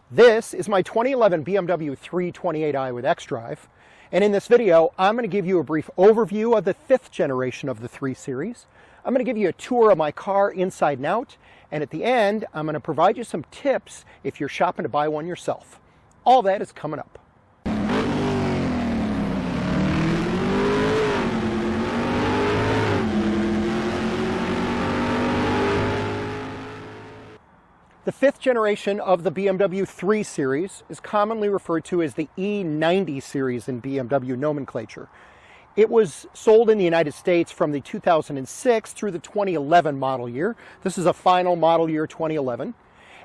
This is my 2011 BMW 328i with xDrive, and in this video I'm going to give you a brief overview of the 5th generation of the 3 Series. I'm going to give you a tour of my car inside and out, and at the end I'm going to provide you some tips if you're shopping to buy one yourself. All that is coming up. The 5th generation of the BMW 3 Series is commonly referred to as the E90 Series in BMW nomenclature. It was sold in the United States from the 2006 through the 2011 model year. This is a final model year 2011.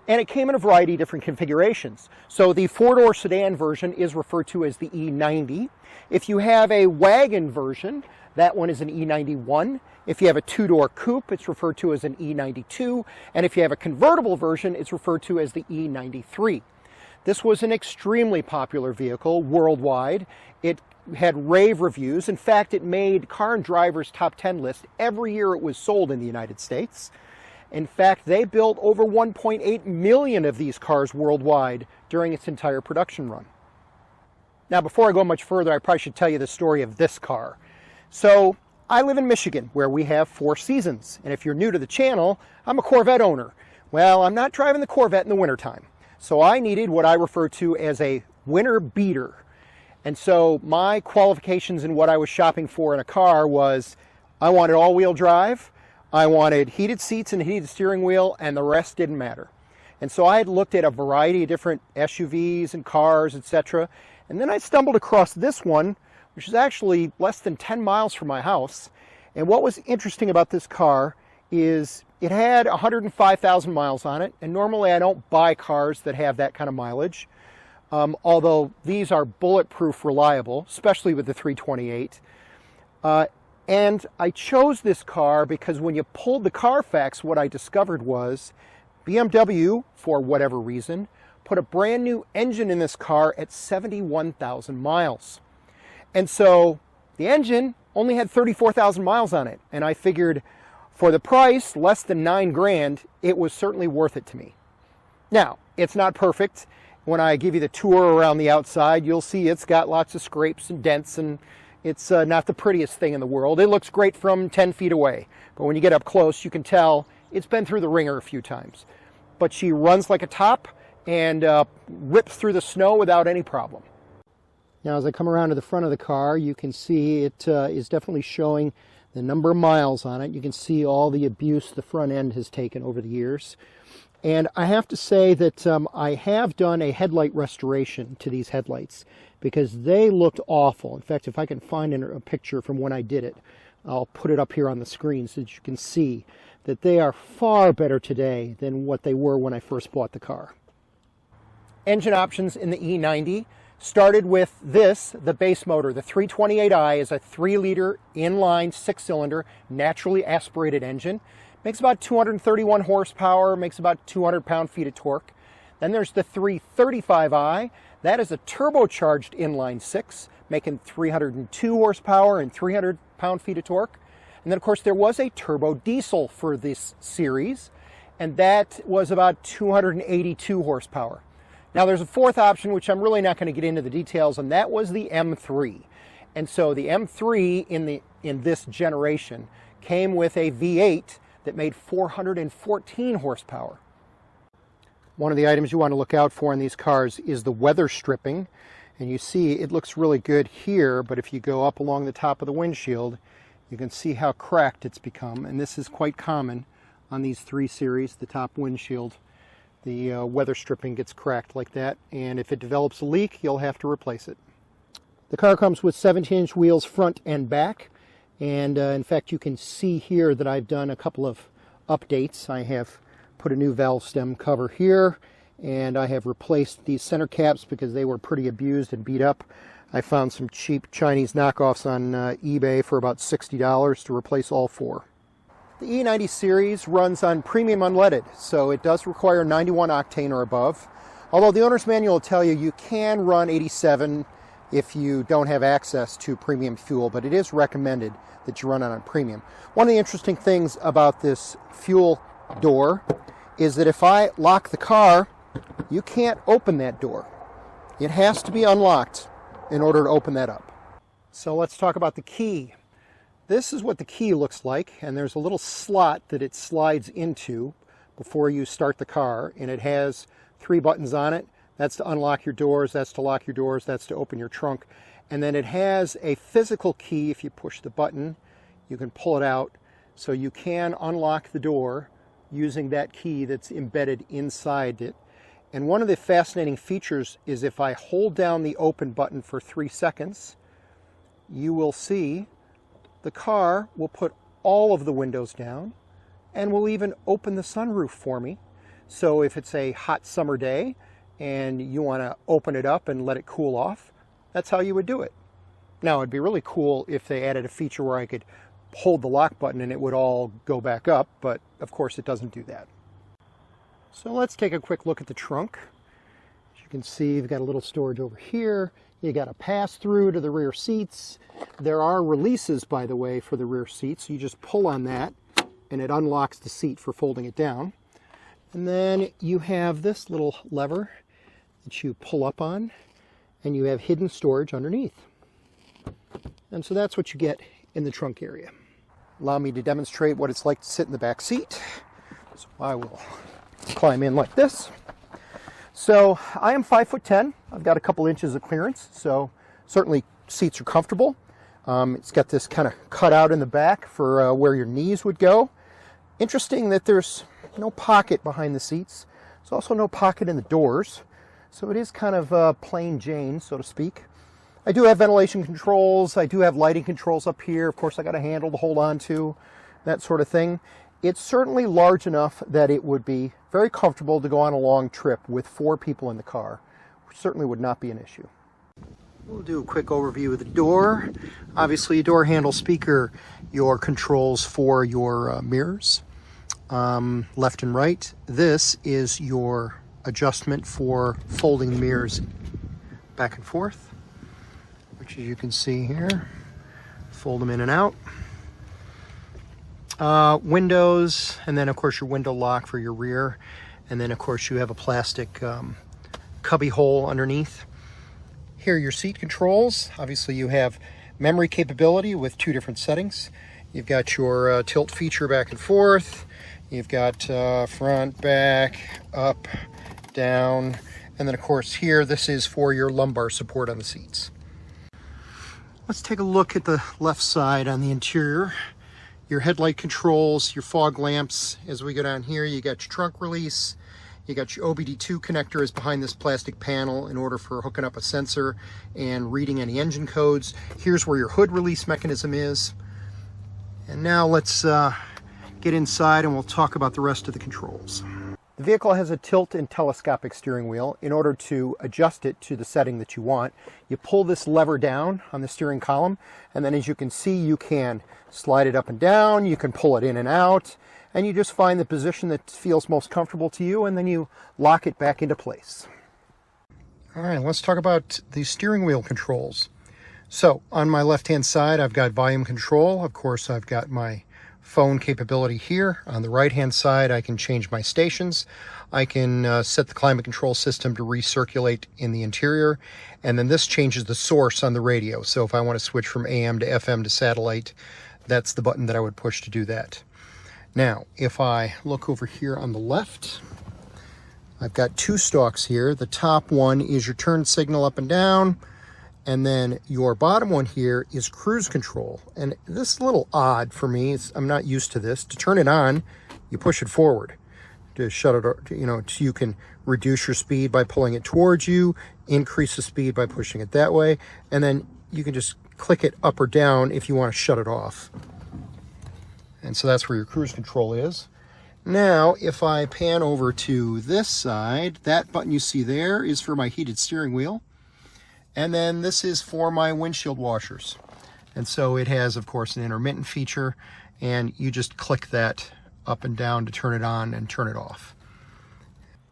And it came in a variety of different configurations. So the 4-door sedan version is referred to as the E90. If you have a wagon version, that one is an E91. If you have a 2-door coupe, it's referred to as an E92. And if you have a convertible version, it's referred to as the E93. This was an extremely popular vehicle worldwide. It had rave reviews. In fact, it made Car and Driver's top 10 list every year it was sold in the United States. In fact, they built over 1.8 million of these cars worldwide during its entire production run. Now, before I go much further, I probably should tell you the story of this car. So, I live in Michigan, where we have 4 seasons. And if you're new to the channel, I'm a Corvette owner. Well, I'm not driving the Corvette in the wintertime. So I needed what I refer to as a winter beater. And so my qualifications in what I was shopping for in a car was, I wanted all-wheel drive, I wanted heated seats and a heated steering wheel, and the rest didn't matter. And so I had looked at a variety of different SUVs and cars, etc. And then I stumbled across this one, which is actually less than 10 miles from my house. And what was interesting about this car is it had 105,000 miles on it. And normally I don't buy cars that have that kind of mileage, although these are bulletproof reliable, especially with the 328. And I chose this car because when you pulled the Carfax, what I discovered was BMW, for whatever reason, put a brand new engine in this car at 71,000 miles. And so the engine only had 34,000 miles on it. And I figured for the price, less than $9,000, it was certainly worth it to me. Now, it's not perfect. When I give you the tour around the outside, you'll see it's got lots of scrapes and dents, and it's not the prettiest thing in the world. It looks great from 10 feet away. But when you get up close, you can tell it's been through the ringer a few times. But she runs like a top and rips through the snow without any problem. Now, as I come around to the front of the car, you can see it is definitely showing the number of miles on it. You can see all the abuse the front end has taken over the years. And I have to say that I have done a headlight restoration to these headlights because they looked awful. In fact, if I can find a picture from when I did it, I'll put it up here on the screen so that you can see that they are far better today than what they were when I first bought the car. Engine options in the E90 started with this, the base motor. The 328i is a 3-liter inline 6-cylinder naturally aspirated engine. Makes about 231 horsepower, makes about 200 pound-feet of torque. Then there's the 335i. That is a turbocharged inline 6, making 302 horsepower and 300 pound-feet of torque. And then, of course, there was a turbo diesel for this series, and that was about 282 horsepower. Now, there's a 4th option, which I'm really not going to get into the details, and that was the M3. And so the M3 in this generation came with a V8 that made 414 horsepower. One of the items you want to look out for in these cars is the weather stripping. And you see it looks really good here, but if you go up along the top of the windshield, you can see how cracked it's become. And this is quite common on these 3 Series, the top windshield. The weather stripping gets cracked like that, and if it develops a leak, you'll have to replace it. The car comes with 17-inch wheels front and back, and in fact you can see here that I've done a couple of updates. I have put a new valve stem cover here, and I have replaced these center caps because they were pretty abused and beat up. I found some cheap Chinese knockoffs on eBay for about $60 to replace all 4. The E90 Series runs on premium unleaded, so it does require 91 octane or above. Although the owner's manual will tell you you can run 87 if you don't have access to premium fuel, but it is recommended that you run on premium. One of the interesting things about this fuel door is that if I lock the car you can't open that door. It has to be unlocked in order to open that up. So let's talk about the key. This is what the key looks like, and there's a little slot that it slides into before you start the car, and it has 3 buttons on it. That's to unlock your doors, that's to lock your doors, that's to open your trunk. And then it has a physical key. If you push the button, you can pull it out, so you can unlock the door using that key that's embedded inside it. And one of the fascinating features is if I hold down the open button for 3 seconds, you will see the car will put all of the windows down and will even open the sunroof for me. So if it's a hot summer day and you want to open it up and let it cool off, that's how you would do it. Now, it'd be really cool if they added a feature where I could hold the lock button and it would all go back up, but of course it doesn't do that. So let's take a quick look at the trunk. As you can see, you've got a little storage over here. You got a pass-through to the rear seats. There are releases, by the way, for the rear seats. You just pull on that and it unlocks the seat for folding it down. And then you have this little lever that you pull up on, and you have hidden storage underneath. And so that's what you get in the trunk area. Allow me to demonstrate what it's like to sit in the back seat. So I will climb in like this. So I am 5'10". I've got a couple inches of clearance, so certainly seats are comfortable. It's got this kind of cutout in the back for where your knees would go. Interesting that there's no pocket behind the seats. There's also no pocket in the doors, so it is kind of plain Jane, so to speak. I do have ventilation controls. I do have lighting controls up here. Of course, I got a handle to hold on to, that sort of thing. It's certainly large enough that it would be very comfortable to go on a long trip with 4 people in the car, which certainly would not be an issue. We'll do a quick overview of the door. Obviously, a door handle, speaker, your controls for your mirrors, left and right. This is your adjustment for folding the mirrors back and forth, which as you can see here, fold them in and out. Windows, and then of course your window lock for your rear, and then of course you have a plastic cubby hole underneath. Here are your seat controls. Obviously you have memory capability with 2 different settings. You've got your tilt feature back and forth. You've got front, back, up, down, and then of course here this is for your lumbar support on the seats. Let's take a look at the left side on the interior. Your headlight controls, your fog lamps. As we go down here, you got your trunk release. You got your OBD2 connector is behind this plastic panel in order for hooking up a sensor and reading any engine codes. Here's where your hood release mechanism is. And now let's get inside and we'll talk about the rest of the controls. The vehicle has a tilt and telescopic steering wheel. In order to adjust it to the setting that you want, you pull this lever down on the steering column, and then as you can see, you can slide it up and down, you can pull it in and out, and you just find the position that feels most comfortable to you, and then you lock it back into place. All right, let's talk about the steering wheel controls. So on my left-hand side, I've got volume control. Of course, I've got my phone capability here. On the right-hand side, I can change my stations. I can set the climate control system to recirculate in the interior, and then this changes the source on the radio. So if I want to switch from AM to FM to satellite, that's the button that I would push to do that. Now, if I look over here on the left, I've got 2 stalks here. The top one is your turn signal up and down, and then your bottom one here is cruise control. And this is a little odd for me. I'm not used to this. To turn it on, you push it forward. To shut it, you can reduce your speed by pulling it towards you, increase the speed by pushing it that way, and then you can just click it up or down if you want to shut it off. And so that's where your cruise control is. Now, if I pan over to this side, that button you see there is for my heated steering wheel. And then this is for my windshield washers. And so it has, of course, an intermittent feature, and you just click that up and down to turn it on and turn it off.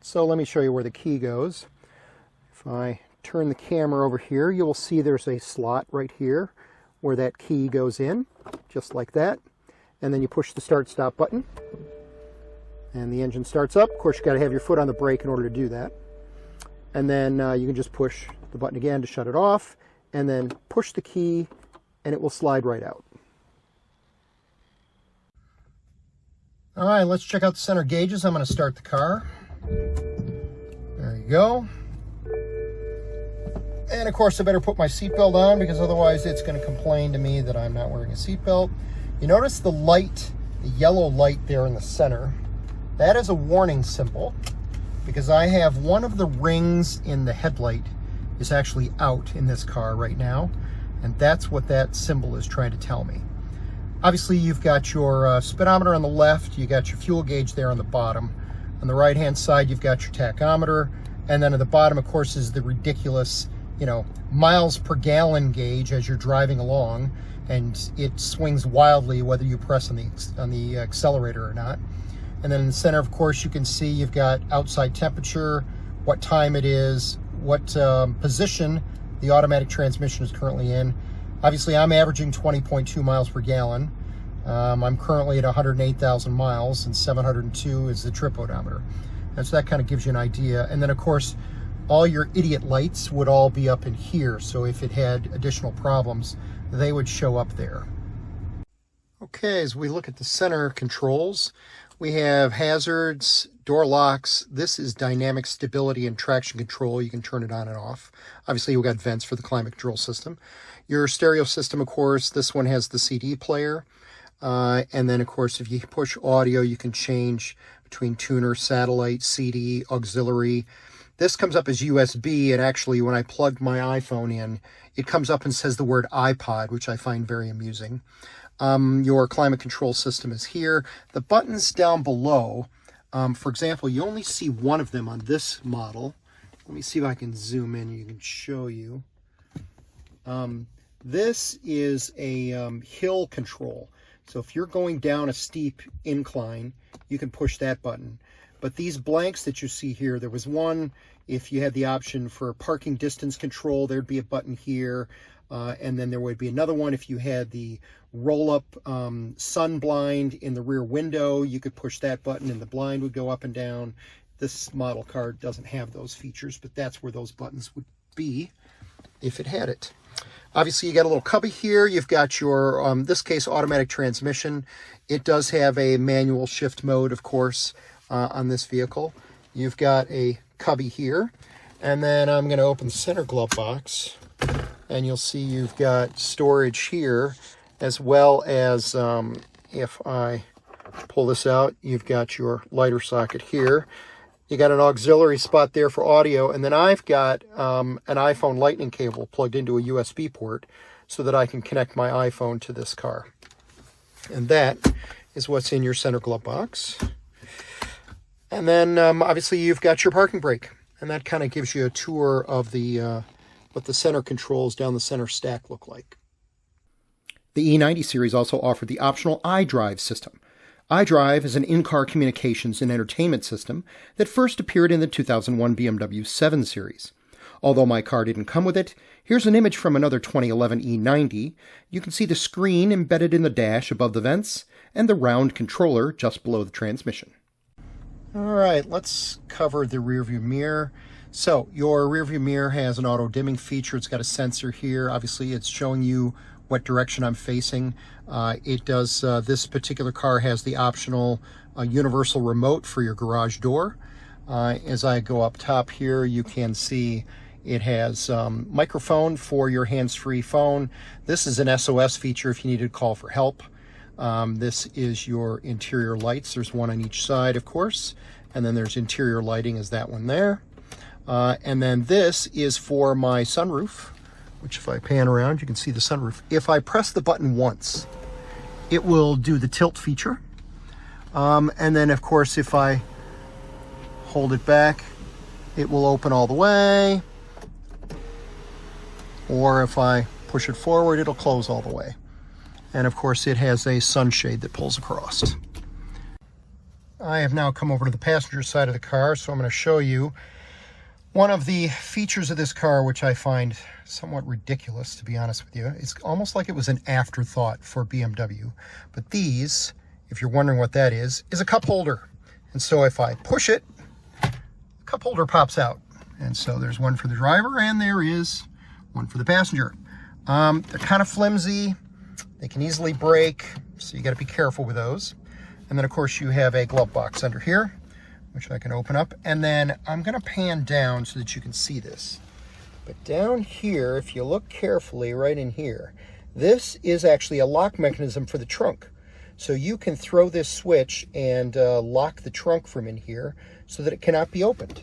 So let me show you where the key goes. If I turn the camera over here, you will see there's a slot right here where that key goes in, just like that. And then you push the start-stop button. And the engine starts up. Of course, you got to have your foot on the brake in order to do that. And then you can just push the button again to shut it off, and then push the key, and it will slide right out. All right, let's check out the center gauges. I'm going to start the car. There you go. And of course, I better put my seatbelt on because otherwise it's going to complain to me that I'm not wearing a seatbelt. You notice the light, the yellow light there in the center. That is a warning symbol because I have one of the rings in the headlight is actually out in this car right now. And that's what that symbol is trying to tell me. Obviously, you've got your speedometer on the left, you got your fuel gauge there on the bottom. On the right-hand side, you've got your tachometer. And then at the bottom, of course, is the ridiculous, miles per gallon gauge as you're driving along. And it swings wildly whether you press on the accelerator or not. And then in the center, of course, you can see you've got outside temperature, what time it is, what position the automatic transmission is currently in. Obviously, I'm averaging 20.2 miles per gallon. I'm currently at 108,000 miles, and 702 is the trip odometer. And so that kind of gives you an idea. And then, of course, all your idiot lights would all be up in here. So if it had additional problems, they would show up there. Okay, as we look at the center controls, we have hazards, door locks. This is dynamic stability and traction control. You can turn it on and off. Obviously, we've got vents for the climate control system. Your stereo system, of course, this one has the CD player. And then, of course, if you push audio, you can change between tuner, satellite, CD, auxiliary. This comes up as USB, and actually, when I plugged my iPhone in, it comes up and says the word iPod, which I find very amusing. Your climate control system is here. The buttons down below, for example, you only see one of them on this model. Let me see if I can zoom in. You can show you. This is a hill control. So if you're going down a steep incline, you can push that button. But these blanks that you see here, there was one, if you had the option for parking distance control, there'd be a button here. And then there would be another one if you had the roll-up sun blind in the rear window. You could push that button and the blind would go up and down. This model car doesn't have those features, but that's where those buttons would be if it had it. Obviously, you got a little cubby here. You've got your, in this case, automatic transmission. It does have a manual shift mode, of course, on this vehicle. You've got a cubby here. And then I'm going to open the center glove box. And you'll see you've got storage here, as well as, if I pull this out, you've got your lighter socket here. You got an auxiliary spot there for audio, and then I've got an iPhone lightning cable plugged into a USB port so that I can connect my iPhone to this car. And that is what's in your center glove box. And then obviously you've got your parking brake, and that kind of gives you a tour of the what the center controls down the center stack look like. The E90 series also offered the optional iDrive system. iDrive is an in-car communications and entertainment system that first appeared in the 2001 BMW 7 Series. Although my car didn't come with it, here's an image from another 2011 E90. You can see the screen embedded in the dash above the vents and the round controller just below the transmission. All right, let's cover the rearview mirror. So your rearview mirror has an auto dimming feature. It's got a sensor here. Obviously, it's showing you what direction I'm facing. It does, this particular car has the optional universal remote for your garage door. As I go up top here, you can see it has microphone for your hands-free phone. This is an SOS feature if you need to call for help. This is your interior lights. There's one on each side, of course. And then there's interior lighting, is that one there. And then this is for my sunroof, which if I pan around, you can see the sunroof. If I press the button once, it will do the tilt feature. And then, of course, if I hold it back, it will open all the way. Or if I push it forward, it'll close all the way. And of course, it has a sunshade that pulls across. I have now come over to the passenger side of the car, so I'm going to show you one of the features of this car, which I find somewhat ridiculous, to be honest with you. It's almost like it was an afterthought for BMW. But these, if you're wondering what that is a cup holder. And so if I push it, the cup holder pops out. And so there's one for the driver and there is one for the passenger. They're kind of flimsy. They can easily break, so you got to be careful with those. And then of course you have a glove box under here, which I can open up. And then I'm going to pan down so that you can see this. But down here, if you look carefully right in here, this is actually a lock mechanism for the trunk. So you can throw this switch and lock the trunk from in here so that it cannot be opened.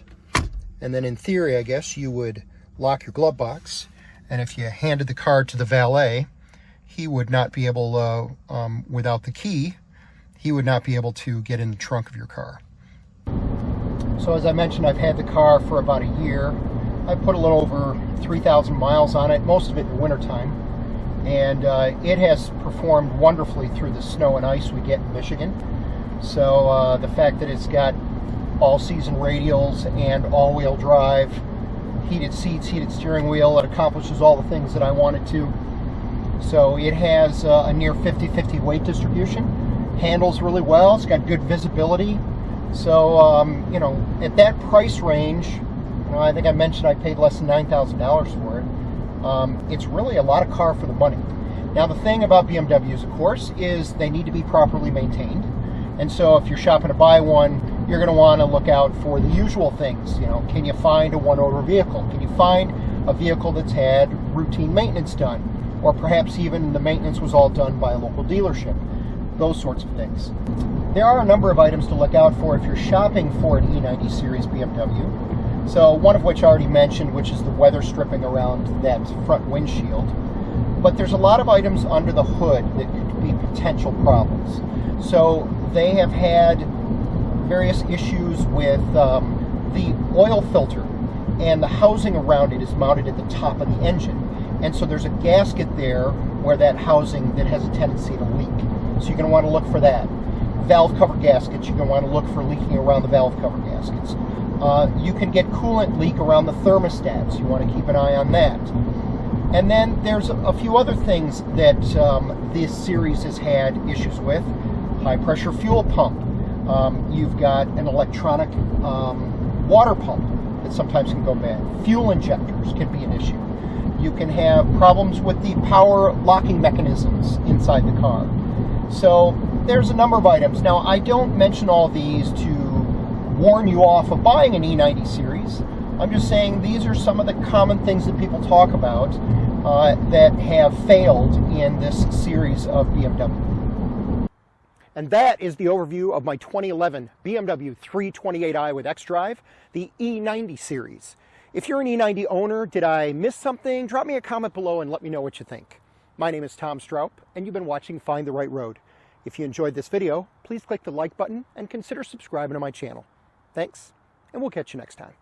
And then in theory, I guess, you would lock your glove box. And if you handed the car to the valet, he would not be able, without the key, he would not be able to get in the trunk of your car. So as I mentioned, I've had the car for about a year. I put a little over 3,000 miles on it, most of it in the wintertime. And it has performed wonderfully through the snow and ice we get in Michigan. So the fact that it's got all-season radials and all-wheel drive, heated seats, heated steering wheel, it accomplishes all the things that I want it to. So it has a near 50-50 weight distribution, handles really well, it's got good visibility. So, you know, at that price range, you know, I think I mentioned I paid less than $9,000 for it. It's really a lot of car for the money. Now, the thing about BMWs, of course, is they need to be properly maintained. And so if you're shopping to buy one, you're going to want to look out for the usual things. You know, can you find a one-owner vehicle? Can you find a vehicle that's had routine maintenance done? Or perhaps even the maintenance was all done by a local dealership. Those sorts of things. There are a number of items to look out for if you're shopping for an E90 Series BMW. So one of which I already mentioned, which is the weather stripping around that front windshield. But there's a lot of items under the hood that could be potential problems. So they have had various issues with the oil filter, and the housing around it is mounted at the top of the engine. And so there's a gasket there where that housing that has a tendency to leak. So you're going to want to look for that. Valve cover gaskets, you're going to want to look for leaking around the valve cover gaskets. You can get coolant leak around the thermostats. You want to keep an eye on that. And then there's a few other things that this series has had issues with. High pressure fuel pump. You've got an electronic water pump that sometimes can go bad. Fuel injectors can be an issue. You can have problems with the power locking mechanisms inside the car. So there's a number of items. Now, I don't mention all these to warn you off of buying an E90 Series. I'm just saying these are some of the common things that people talk about that have failed in this series of BMW. And that is the overview of my 2011 BMW 328i with xDrive, the E90 Series. If you're an E90 owner, did I miss something? Drop me a comment below and let me know what you think. My name is Tom Stroup, and you've been watching Find the Right Road. If you enjoyed this video, please click the like button and consider subscribing to my channel. Thanks, and we'll catch you next time.